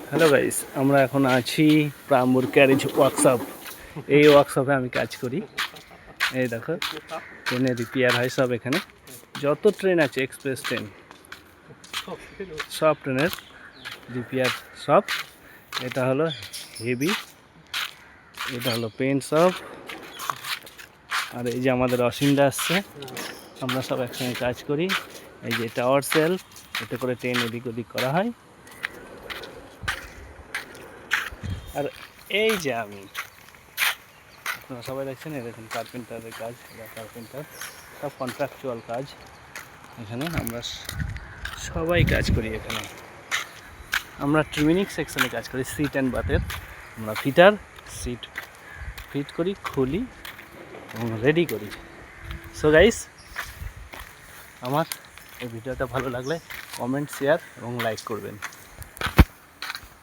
Hello guys, আমরা এখন আছি প্রাম্বুর ক্যারেজ ওয়ার্কশপ। এই ওয়ার্কশপে আমি কাজ করি। এই দেখো, ট্রেনের রিপেয়ার হয় সব এখানে। যত ট্রেন আছে, এক্সপ্রেস ট্রেন, সব ট্রেনের রিপেয়ার সব। এটা হলো হেভি, এটা হলো পেন্ট সব। আর এই যে আমাদের অসিন্দা আসছে, আমরা সব একসঙ্গে কাজ করি। এই যে টাওয়ার সেল, এতে করে ট্রেন এদিক ওদিক করা হয়। আর এই যে আমি, আপনারা সবাই দেখছেন, এরকম কার্পেন্টারের কাজ। এরা কার্পেন্টার, সব কন্ট্রাকচুয়াল কাজ। এখানে আমরা সবাই কাজ করি। এখানে আমরা ট্রিমিনিং সেকশনে কাজ করি, সিট অ্যান্ড বাথের। আমরা ফিটার, সিট ফিট করি, খুলি এবং রেডি করি। সো গাইস, আমার এই ভিডিওটা ভালো লাগলে কমেন্ট, শেয়ার এবং লাইক করবেন।